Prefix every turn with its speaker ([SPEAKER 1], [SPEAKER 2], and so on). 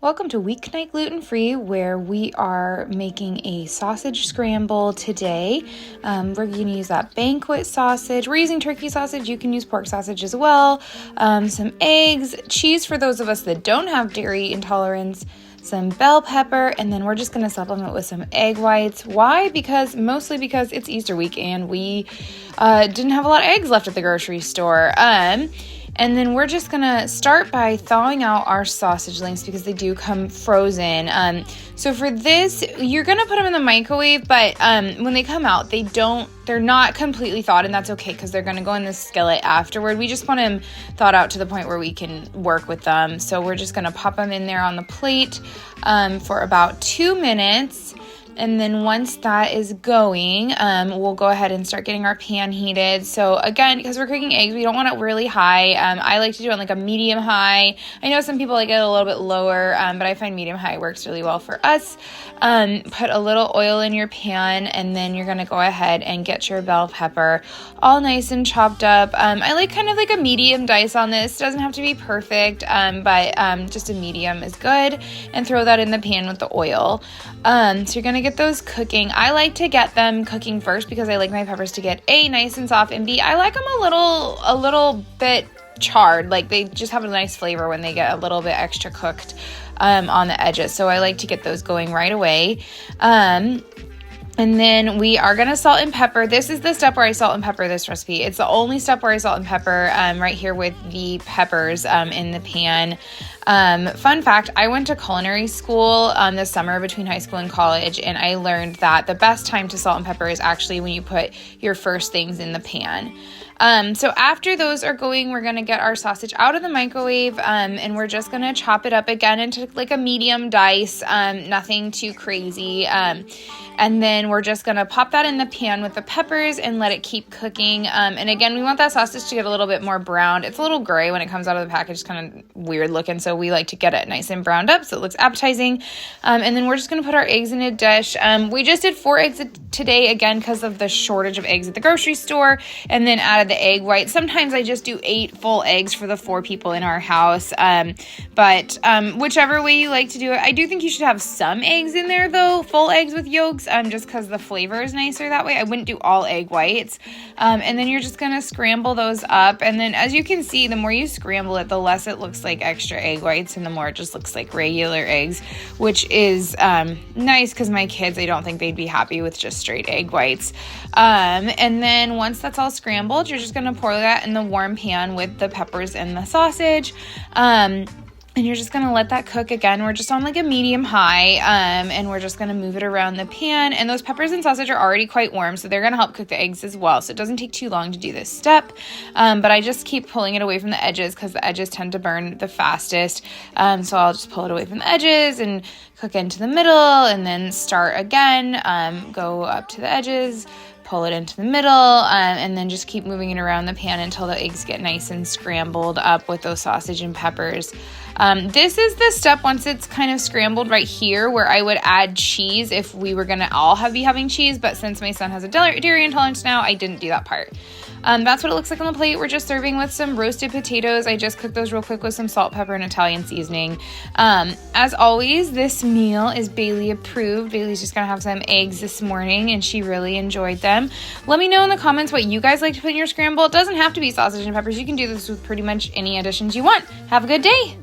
[SPEAKER 1] Welcome to Weeknight Gluten Free, where we are making a sausage scramble today. We're going to use that banquet sausage. We're using turkey sausage. You can use pork sausage as well. Some eggs, cheese for those of us that don't have dairy intolerance, some bell pepper, and then we're just going to supplement with some egg whites. Why? Mostly because it's Easter week and we didn't have a lot of eggs left at the grocery store. And then we're just going to start by thawing out our sausage links because they do come frozen. So for this, you're going to put them in the microwave, but when they come out, they're not completely thawed, and that's okay because they're going to go in the skillet afterward. We just want them thawed out to the point where we can work with them. So we're just going to pop them in there on the plate for about 2 minutes. And then once that is going, we'll go ahead and start getting our pan heated. So again, because we're cooking eggs, we don't want it really high. I like to do it like a medium high. I know some people like it a little bit lower, but I find medium high works really well for us. Put a little oil in your pan, and then you're going to go ahead and get your bell pepper all nice and chopped up. I like kind of like a medium dice on this. It doesn't have to be perfect, but just a medium is good. And throw that in the pan with the oil. So you're going to get those cooking. I like to get them cooking first because I like my peppers to get A, nice and soft, and B, I like them a little bit charred. Like they just have a nice flavor when they get a little bit extra cooked on the edges. So I like to get those going right away. And then we are going to salt and pepper. This is the step where I salt and pepper this recipe. It's the only step where I salt and pepper right here with the peppers in the pan. Fun fact, I went to culinary school this summer between high school and college, and I learned that the best time to salt and pepper is actually when you put your first things in the pan. So after those are going, we're going to get our sausage out of the microwave, and we're just going to chop it up again into like a medium dice, nothing too crazy. And then we're just going to pop that in the pan with the peppers and let it keep cooking. And again, we want that sausage to get a little bit more browned. It's a little gray when it comes out of the package. It's kind of weird looking, so we like to get it nice and browned up so it looks appetizing. And then we're just going to put our eggs in a dish. We just did 4 eggs today, again, because of the shortage of eggs at the grocery store, and then added the egg white. Sometimes I just do 8 full eggs for the 4 people in our house. But whichever way you like to do it, I do think you should have some eggs in there though, full eggs with yolks, just because the flavor is nicer that way. I wouldn't do all egg whites. And then you're just going to scramble those up. And then as you can see, the more you scramble it, the less it looks like extra egg whites and the more it just looks like regular eggs, which is nice because my kids, I don't think they'd be happy with just straight egg whites. And then once that's all scrambled, you're just going to pour that in the warm pan with the peppers and the sausage. And you're just going to let that cook again. We're just on like a medium high, and we're just going to move it around the pan. And those peppers and sausage are already quite warm, so they're going to help cook the eggs as well. So it doesn't take too long to do this step. But I just keep pulling it away from the edges because the edges tend to burn the fastest. So I'll just pull it away from the edges and cook into the middle, and then start again, go up to the edges, pull it into the middle, and then just keep moving it around the pan until the eggs get nice and scrambled up with those sausage and peppers. This is the step once it's kind of scrambled right here where I would add cheese if we were going to all be having cheese, but since my son has a dairy intolerance now, I didn't do that part. That's what it looks like on the plate. We're just serving with some roasted potatoes. I just cooked those real quick with some salt, pepper, and Italian seasoning. As always, this meal is Bailey approved. Bailey's just going to have some eggs this morning, and she really enjoyed them. Let me know in the comments what you guys like to put in your scramble. It doesn't have to be sausage and peppers. You can do this with pretty much any additions you want. Have a good day.